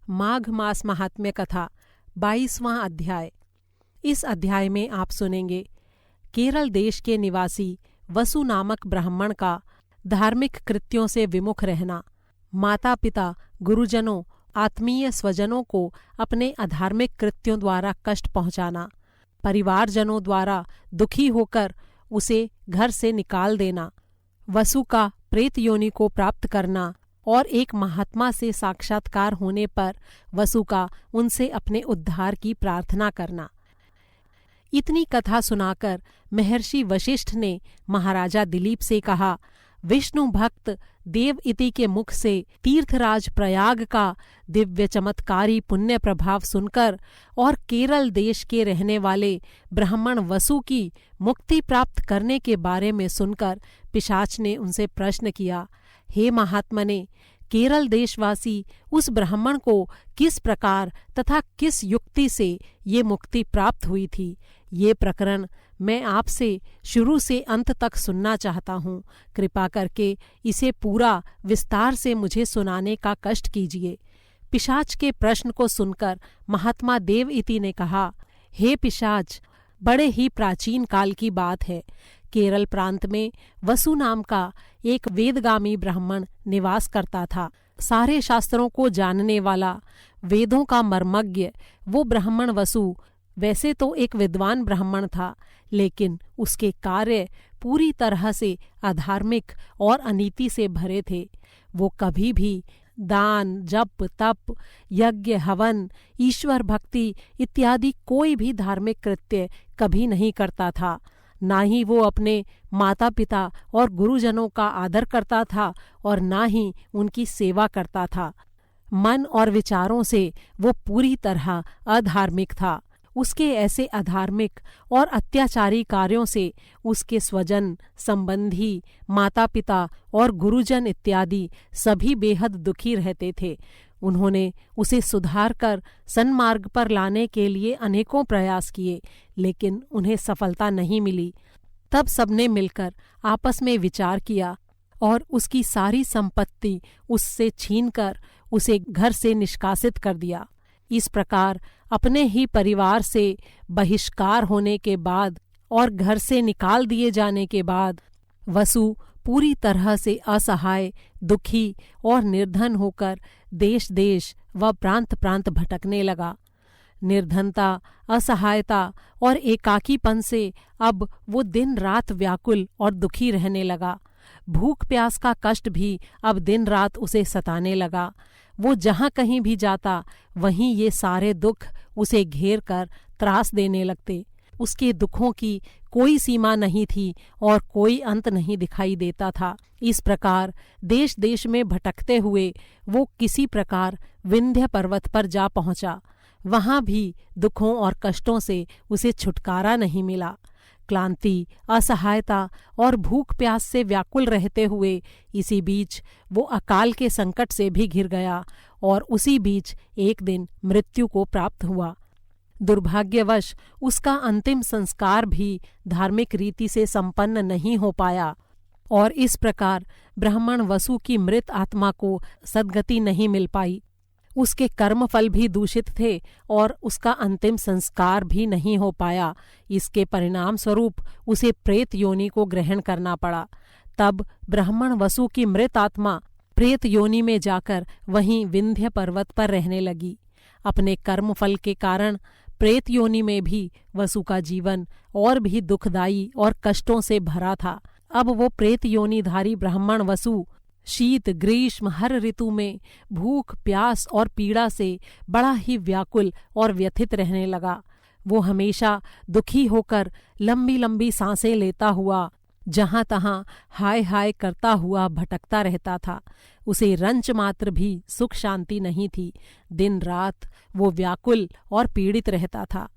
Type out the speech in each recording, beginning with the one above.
माघ मास महात्म्य कथा 22वां अध्याय। इस अध्याय में आप सुनेंगे केरल देश के निवासी वसु नामक ब्राह्मण का धार्मिक कृत्यों से विमुख रहना, माता पिता, गुरुजनों, आत्मीय स्वजनों को अपने अधार्मिक कृत्यों द्वारा कष्ट पहुंचाना, परिवारजनों द्वारा दुखी होकर उसे घर से निकाल देना, वसु का प्रेत योनि को प्राप्त करना और एक महात्मा से साक्षात्कार होने पर वसु का उनसे अपने उद्धार की प्रार्थना करना। इतनी कथा सुनाकर महर्षि वशिष्ठ ने महाराजा दिलीप से कहा, विष्णु भक्त देव इति के मुख से तीर्थराज प्रयाग का दिव्य चमत्कारी पुण्य प्रभाव सुनकर और केरल देश के रहने वाले ब्राह्मण वसु की मुक्ति प्राप्त करने के बारे में सुनकर पिशाच ने उनसे प्रश्न किया, हे महात्मने, केरल देशवासी उस ब्राह्मण को किस प्रकार तथा किस युक्ति से ये मुक्ति प्राप्त हुई थी, ये प्रकरण मैं आपसे शुरू से अंत तक सुनना चाहता हूँ। कृपा करके इसे पूरा विस्तार से मुझे सुनाने का कष्ट कीजिए। पिशाच के प्रश्न को सुनकर महात्मा देव इति ने कहा, हे पिशाच, बड़े ही प्राचीन काल की बात है। केरल प्रांत में वसु नाम का एक वेदगामी ब्राह्मण निवास करता था। सारे शास्त्रों को जानने वाला, वेदों का मर्मज्ञ वो ब्राह्मण वसु वैसे तो एक विद्वान ब्राह्मण था, लेकिन उसके कार्य पूरी तरह से अधार्मिक और अनीति से भरे थे। वो कभी भी दान, जप, तप, यज्ञ, हवन, ईश्वर भक्ति इत्यादि कोई भी धार्मिक कृत्य कभी नहीं करता था। ना ही वो अपने माता पिता और गुरुजनों का आदर करता था और ना ही उनकी सेवा करता था। मन और विचारों से वो पूरी तरह अधार्मिक था। उसके ऐसे अधार्मिक और अत्याचारी कार्यों से उसके स्वजन, संबंधी, माता पिता और गुरुजन इत्यादि सभी बेहद दुखी रहते थे। उन्होंने उसे सुधार कर सन्मार्ग पर लाने के लिए अनेकों प्रयास किए, लेकिन उन्हें सफलता नहीं मिली। तब सबने मिलकर आपस में विचार किया और उसकी सारी संपत्ति उससे छीनकर उसे घर से निष्कासित कर दिया। इस प्रकार अपने ही परिवार से बहिष्कार होने के बाद और घर से निकाल दिए जाने के बाद वसु पूरी तरह से असहाय, दुखी और निर्धन होकर देश देश व प्रांत प्रांत भटकने लगा। निर्धनता, असहायता और एकाकीपन से अब वो दिन रात व्याकुल और दुखी रहने लगा। भूख प्यास का कष्ट भी अब दिन रात उसे सताने लगा। वो जहाँ कहीं भी जाता वहीं ये सारे दुख उसे घेर कर त्रास देने लगते। उसके दुखों की कोई सीमा नहीं थी और कोई अंत नहीं दिखाई देता था। इस प्रकार देश देश में भटकते हुए वो किसी प्रकार विंध्य पर्वत पर जा पहुंचा। वहां भी दुखों और कष्टों से उसे छुटकारा नहीं मिला। क्लांति, असहायता और भूख प्यास से व्याकुल रहते हुए इसी बीच वो अकाल के संकट से भी घिर गया और उसी बीच एक दिन मृत्यु को प्राप्त हुआ। दुर्भाग्यवश उसका अंतिम संस्कार भी धार्मिक रीति से संपन्न नहीं हो पाया और इस प्रकार ब्राह्मण वसु की मृत आत्मा को सद्गति नहीं मिल पाई। उसके कर्मफल भी दूषित थे और उसका अंतिम संस्कार भी नहीं हो पाया। इसके परिणाम स्वरूप उसे प्रेत योनि को ग्रहण करना पड़ा। तब ब्राह्मण वसु की मृत आत्मा प्रेत योनि में जाकर वहीं विंध्य पर्वत पर रहने लगी। अपने कर्मफल के कारण प्रेत योनि में भी वसु का जीवन और भी दुखदायी और कष्टों से भरा था। अब वो प्रेत योनिधारी ब्राह्मण वसु शीत, ग्रीष्म, हर ऋतु में भूख, प्यास और पीड़ा से बड़ा ही व्याकुल और व्यथित रहने लगा। वो हमेशा दुखी होकर लंबी लंबी सांसें लेता हुआ जहाँ तहाँ हाय हाय करता हुआ भटकता रहता था। उसे रंच मात्र भी सुख शांति नहीं थी। दिन रात वो व्याकुल और पीड़ित रहता था।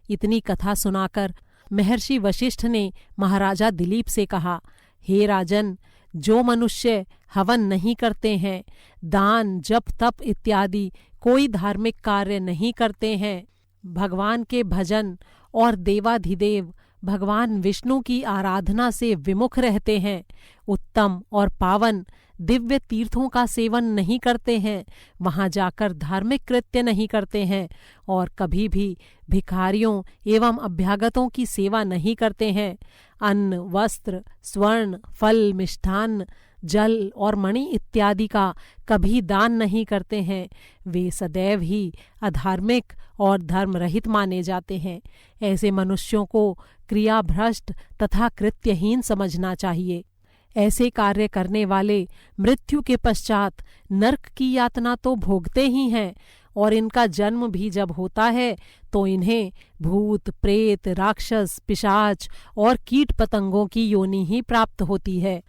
इतनी कथा सुनाकर महर्षि वशिष्ठ ने महाराजा दिलीप से कहा, हे राजन, जो मनुष्य हवन नहीं करते हैं, दान, जप, तप इत्यादि कोई धार्मिक कार्य नहीं करते हैं, भगवान के भजन और देवाधिदेव भगवान विष्णु की आराधना से विमुख रहते हैं, उत्तम और पावन दिव्य तीर्थों का सेवन नहीं करते हैं, वहां जाकर धार्मिक कृत्य नहीं करते हैं और कभी भी भिखारियों एवं अभ्यागतों की सेवा नहीं करते हैं, अन्न, वस्त्र, स्वर्ण, फल, मिष्ठान्न, जल और मणि इत्यादि का कभी दान नहीं करते हैं, वे सदैव ही अधार्मिक और धर्मरहित माने जाते हैं। ऐसे मनुष्यों को क्रियाभ्रष्ट तथा कृत्यहीन समझना चाहिए। ऐसे कार्य करने वाले मृत्यु के पश्चात नरक की यातना तो भोगते ही हैं और इनका जन्म भी जब होता है तो इन्हें भूत, प्रेत, राक्षस, पिशाच और कीट पतंगों की योनि ही प्राप्त होती है।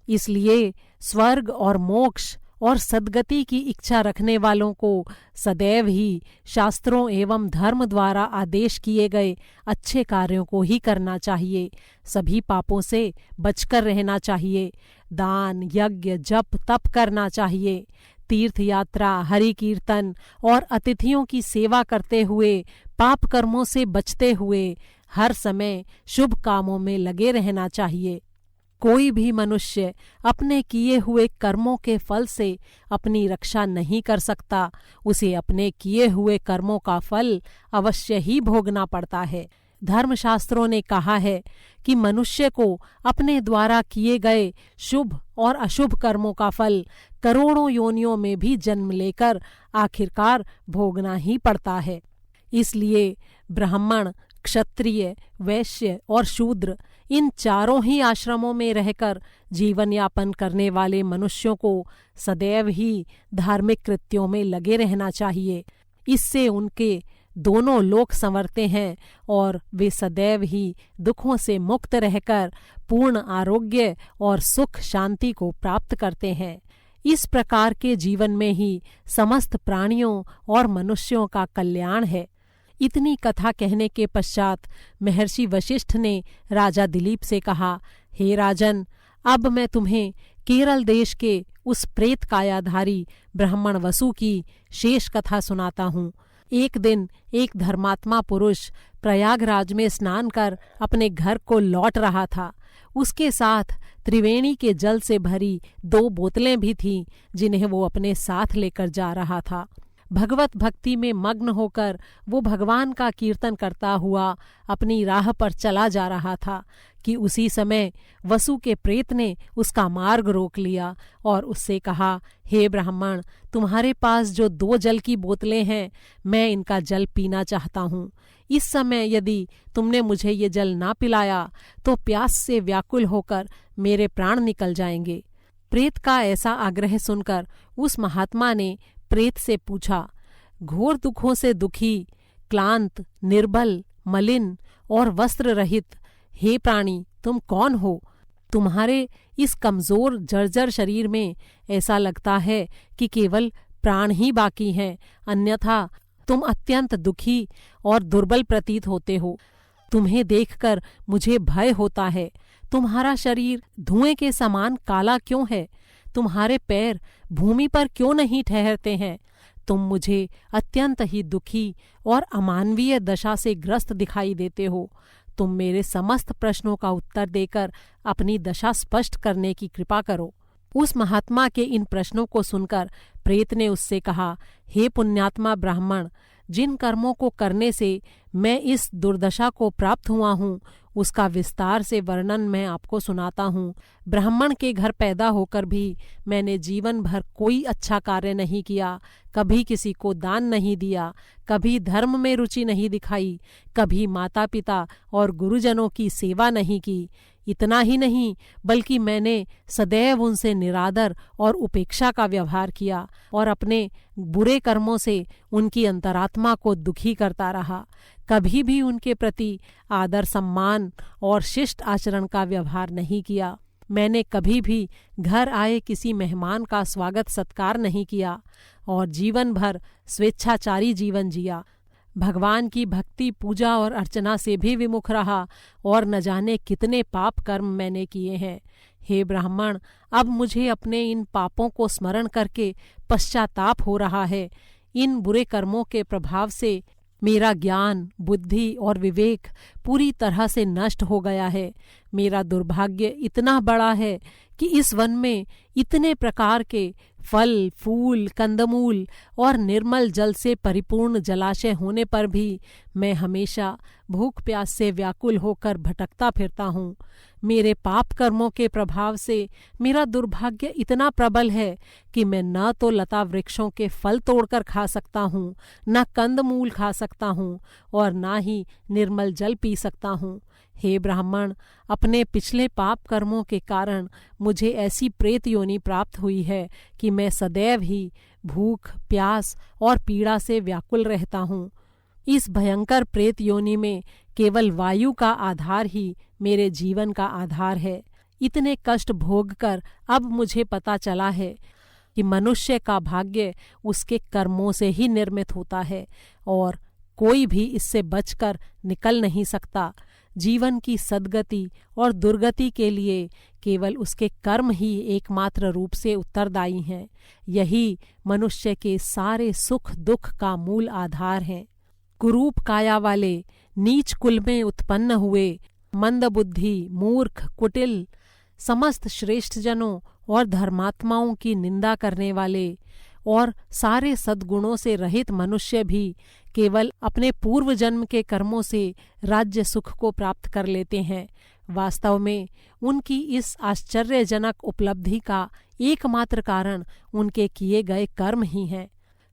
इसलिए स्वर्ग और मोक्ष और सद्गति की इच्छा रखने वालों को सदैव ही शास्त्रों एवं धर्म द्वारा आदेश किए गए अच्छे कार्यों को ही करना चाहिए। सभी पापों से बचकर रहना चाहिए। दान, यज्ञ, जप, तप करना चाहिए। तीर्थ यात्रा, हरि कीर्तन और अतिथियों की सेवा करते हुए, पाप कर्मों से बचते हुए हर समय शुभ कामों में लगे रहना चाहिए। कोई भी मनुष्य अपने किए हुए कर्मों के फल से अपनी रक्षा नहीं कर सकता। उसे अपने किए हुए कर्मों का फल अवश्य ही भोगना पड़ता है। धर्मशास्त्रों ने कहा है कि मनुष्य को अपने द्वारा किए गए शुभ और अशुभ कर्मों का फल करोड़ों योनियों में भी जन्म लेकर आखिरकार भोगना ही पड़ता है। इसलिए ब्राह्मण, क्षत्रिय, वैश्य और शूद्र इन चारों ही आश्रमों में रहकर जीवन यापन करने वाले मनुष्यों को सदैव ही धार्मिक कृत्यों में लगे रहना चाहिए। इससे उनके दोनों लोक संवरते हैं और वे सदैव ही दुखों से मुक्त रहकर पूर्ण आरोग्य और सुख शांति को प्राप्त करते हैं। इस प्रकार के जीवन में ही समस्त प्राणियों और मनुष्यों का कल्याण है। इतनी कथा कहने के पश्चात महर्षि वशिष्ठ ने राजा दिलीप से कहा, हे राजन, अब मैं तुम्हें केरल देश के उस प्रेत कायाधारी ब्राह्मण वसु की शेष कथा सुनाता हूँ। एक दिन एक धर्मात्मा पुरुष प्रयागराज में स्नान कर अपने घर को लौट रहा था। उसके साथ त्रिवेणी के जल से भरी 2 बोतलें भी थीं, जिन्हें वो अपने साथ लेकर जा रहा था। भगवत भक्ति में मग्न होकर वो भगवान का कीर्तन करता हुआ अपनी राह पर चला जा रहा था कि उसी समय वसु के प्रेत ने उसका मार्ग रोक लिया और उससे कहा, हे ब्राह्मण, तुम्हारे पास जो 2 जल की बोतलें हैं, मैं इनका जल पीना चाहता हूँ। इस समय यदि तुमने मुझे ये जल ना पिलाया तो प्यास से व्याकुल होकर मेरे प्राण निकल जाएंगे। प्रेत का ऐसा आग्रह सुनकर उस महात्मा ने प्रेत से पूछा, घोर दुखों से दुखी, क्लांत, निर्बल, मलिन और वस्त्र रहित हे प्राणी, तुम कौन हो? तुम्हारे इस कमजोर जर्जर शरीर में ऐसा लगता है कि केवल प्राण ही बाकी हैं, अन्यथा तुम अत्यंत दुखी और दुर्बल प्रतीत होते हो। तुम्हें देखकर मुझे भय होता है। तुम्हारा शरीर धुएं के समान काला क्यों है? तुम्हारे पैर भूमि पर क्यों नहीं ठहरते हैं? तुम मुझे अत्यंत ही दुखी और अमानवीय दशा से ग्रस्त दिखाई देते हो। तुम मेरे समस्त प्रश्नों का उत्तर देकर अपनी दशा स्पष्ट करने की कृपा करो। उस महात्मा के इन प्रश्नों को सुनकर प्रेत ने उससे कहा, हे पुण्यात्मा ब्राह्मण, जिन कर्मों को करने से मैं इस दुर्दशा को प्राप्त हुआ हूँ, उसका विस्तार से वर्णन मैं आपको सुनाता हूँ। ब्राह्मण के घर पैदा होकर भी मैंने जीवन भर कोई अच्छा कार्य नहीं किया, कभी किसी को दान नहीं दिया, कभी धर्म में रुचि नहीं दिखाई, कभी माता पिता और गुरुजनों की सेवा नहीं की। इतना ही नहीं, बल्कि मैंने सदैव उनसे निरादर और उपेक्षा का व्यवहार किया और अपने बुरे कर्मों से उनकी अंतरात्मा को दुखी करता रहा। कभी भी उनके प्रति आदर सम्मान और शिष्ट आचरण का व्यवहार नहीं किया। मैंने कभी भी घर आए किसी मेहमान का स्वागत सत्कार नहीं किया और जीवन भर स्वेच्छाचारी जीवन जिया। भगवान की भक्ति, पूजा और अर्चना से भी विमुख रहा और न जाने कितने पाप कर्म मैंने किए हैं। हे ब्राह्मण, अब मुझे अपने इन पापों को स्मरण करके पश्चाताप हो रहा है। इन बुरे कर्मों के प्रभाव से मेरा ज्ञान, बुद्धि और विवेक पूरी तरह से नष्ट हो गया है। मेरा दुर्भाग्य इतना बड़ा है कि इस वन में इतने प्रकार के फल, फूल, कंदमूल और निर्मल जल से परिपूर्ण जलाशय होने पर भी मैं हमेशा भूख प्यास से व्याकुल होकर भटकता फिरता हूँ। मेरे पाप कर्मों के प्रभाव से मेरा दुर्भाग्य इतना प्रबल है कि मैं न तो लता वृक्षों के फल तोड़कर खा सकता हूँ, न कंदमूल खा सकता हूँ और न ही निर्मल जल पी सकता हूँ। हे ब्राह्मण, अपने पिछले पाप कर्मों के कारण मुझे ऐसी प्रेत योनि प्राप्त हुई है कि मैं सदैव ही भूख, प्यास और पीड़ा से व्याकुल रहता हूँ। इस भयंकर प्रेत योनि में केवल वायु का आधार ही मेरे जीवन का आधार है। इतने कष्ट भोगकर अब मुझे पता चला है कि मनुष्य का भाग्य उसके कर्मों से ही निर्मित होता है और कोई भी इससे बचकर निकल नहीं सकता। जीवन की सद्गति और दुर्गति के लिए केवल उसके कर्म ही एकमात्र रूप से उत्तरदायी हैं। यही मनुष्य के सारे सुख दुख का मूल आधार है। कुरूप काया वाले, नीच कुल में उत्पन्न हुए, मंदबुद्धि, मूर्ख, कुटिल, समस्त श्रेष्ठजनों और धर्मात्माओं की निंदा करने वाले और सारे सद्गुणों से रहित मनुष्य भी केवल अपने पूर्व जन्म के कर्मों से राज्य सुख को प्राप्त कर लेते हैं। वास्तव में उनकी इस आश्चर्यजनक उपलब्धि का एकमात्र कारण उनके किए गए कर्म ही हैं।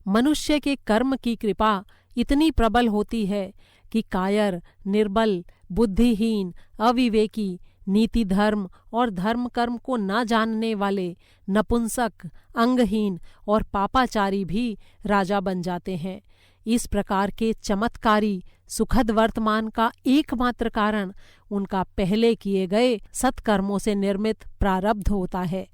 मनुष्य के कर्म की कृपा इतनी प्रबल होती है कि कायर, निर्बल, बुद्धिहीन, अविवेकी, नीति धर्म और धर्म कर्म को न जानने वाले, नपुंसक, अंगहीन और पापाचारी भी राजा बन जाते हैं। इस प्रकार के चमत्कारी सुखद वर्तमान का एकमात्र कारण उनका पहले किए गए सत्कर्मों से निर्मित प्रारब्ध होता है।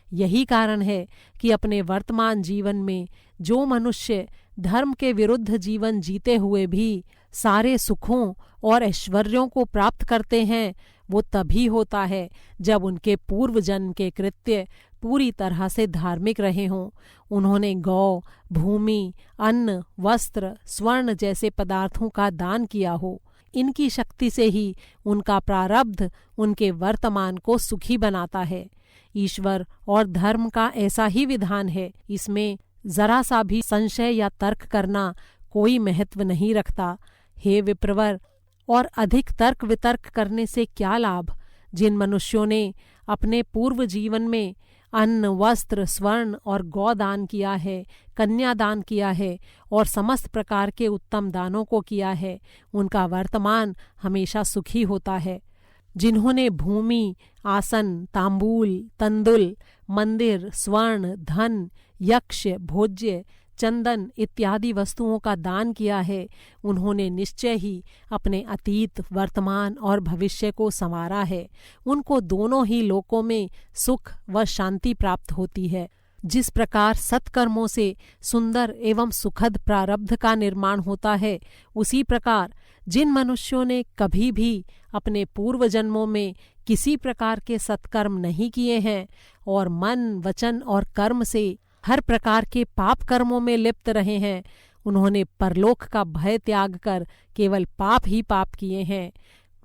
यही कारण है कि अपने वर्तमान जीवन में जो मनुष्य धर्म के विरुद्ध जीवन जीते हुए भी सारे सुखों और ऐश्वर्यों को प्राप्त करते हैं, वो तभी होता है जब उनके पूर्व जन्म के कृत्य पूरी तरह से धार्मिक रहे हों। उन्होंने गौ, भूमि, अन्न, वस्त्र, स्वर्ण जैसे पदार्थों का दान किया हो। इनकी शक्ति से ही उनका प्रारब्ध उनके वर्तमान को सुखी बनाता है। ईश्वर और धर्म का ऐसा ही विधान है। इसमें जरा सा भी संशय या तर्क करना कोई महत्व नहीं रखता। हे विप्रवर, और अधिक तर्क वितर्क करने से क्या लाभ? जिन मनुष्यों ने अपने पूर्व जीवन में अन्न, वस्त्र, स्वर्ण और गौ दान किया है, कन्यादान किया है और समस्त प्रकार के उत्तम दानों को किया है, उनका वर्तमान हमेशा सुखी होता है। जिन्होंने भूमि, आसन, तांबूल, तंदुल, मंदिर, स्वर्ण, धन, यक्ष, भोज्य, चंदन इत्यादि वस्तुओं का दान किया है, उन्होंने निश्चय ही अपने अतीत, वर्तमान और भविष्य को संवारा है। उनको दोनों ही लोकों में सुख व शांति प्राप्त होती है। जिस प्रकार सत्कर्मों से सुंदर एवं सुखद प्रारब्ध का निर्माण होता है, उसी प्रकार जिन मनुष्यों ने कभी भी अपने पूर्व जन्मों में किसी प्रकार के सत्कर्म नहीं किए हैं और मन, वचन और कर्म से हर प्रकार के पाप कर्मों में लिप्त रहे हैं, उन्होंने परलोक का भय त्याग कर केवल पाप ही पाप किए हैं।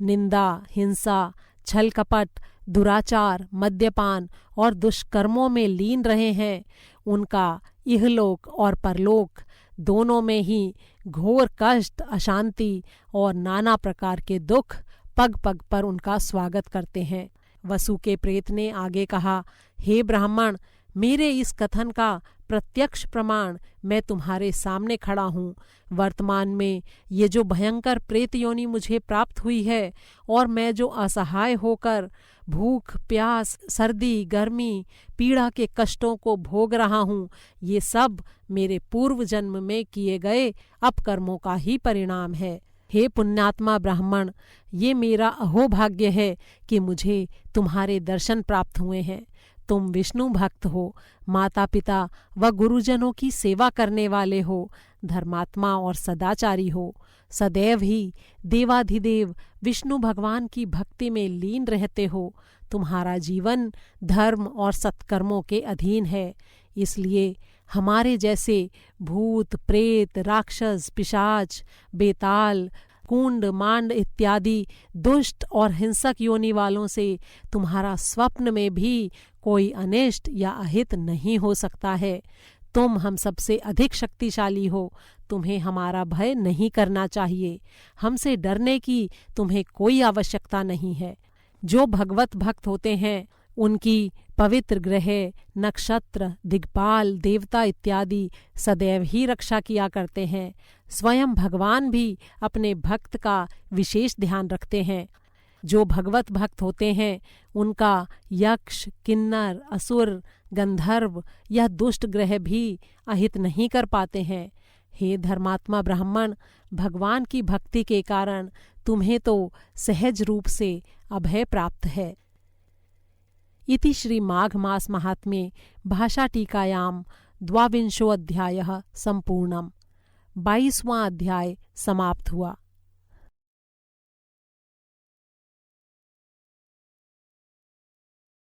निंदा, हिंसा, छल कपट, दुराचार, मद्यपान और दुष्कर्मों में लीन रहे हैं। उनका इहलोक और परलोक दोनों में ही घोर कष्ट, अशांति और नाना प्रकार के दुख पग पग पर उनका स्वागत करते हैं। वसु के प्रेत ने आगे कहा, हे ब्राह्मण, मेरे इस कथन का प्रत्यक्ष प्रमाण मैं तुम्हारे सामने खड़ा हूँ। वर्तमान में ये जो भयंकर प्रेत योनि मुझे प्राप्त हुई है और मैं जो असहाय होकर भूख, प्यास, सर्दी, गर्मी, पीड़ा के कष्टों को भोग रहा हूँ, ये सब मेरे पूर्व जन्म में किए गए अपकर्मों का ही परिणाम है। हे पुण्यात्मा ब्राह्मण, ये मेरा अहोभाग्य है कि मुझे तुम्हारे दर्शन प्राप्त हुए हैं। तुम विष्णु भक्त हो, माता पिता व गुरुजनों की सेवा करने वाले हो, धर्मात्मा और सदाचारी हो, सदैव ही देवाधिदेव विष्णु भगवान की भक्ति में लीन रहते हो। तुम्हारा जीवन धर्म और सत्कर्मों के अधीन है, इसलिए हमारे जैसे भूत, प्रेत, राक्षस, पिशाच, बेताल, कुंड, मांड इत्यादि दुष्ट और हिंसक योनि वालों से तुम्हारा स्वप्न में भी कोई अनिष्ट या अहित नहीं हो सकता है। तुम हम सबसे अधिक शक्तिशाली हो, तुम्हें हमारा भय नहीं करना चाहिए। हमसे डरने की तुम्हें कोई आवश्यकता नहीं है। जो भगवत भक्त होते हैं उनकी पवित्र ग्रह, नक्षत्र, दिग्पाल, देवता इत्यादि सदैव ही रक्षा किया करते हैं। स्वयं भगवान भी अपने भक्त का विशेष ध्यान रखते हैं। जो भगवत भक्त होते हैं उनका यक्ष, किन्नर, असुर, गंधर्व या दुष्ट ग्रह भी अहित नहीं कर पाते हैं। हे धर्मात्मा ब्राह्मण, भगवान की भक्ति के कारण तुम्हें तो सहज रूप से अभय प्राप्त है। इति श्री माघ मास महात्म्ये भाषा टीकायां 22वां अध्यायः संपूर्णम्। 22वां अध्याय समाप्त हुआ।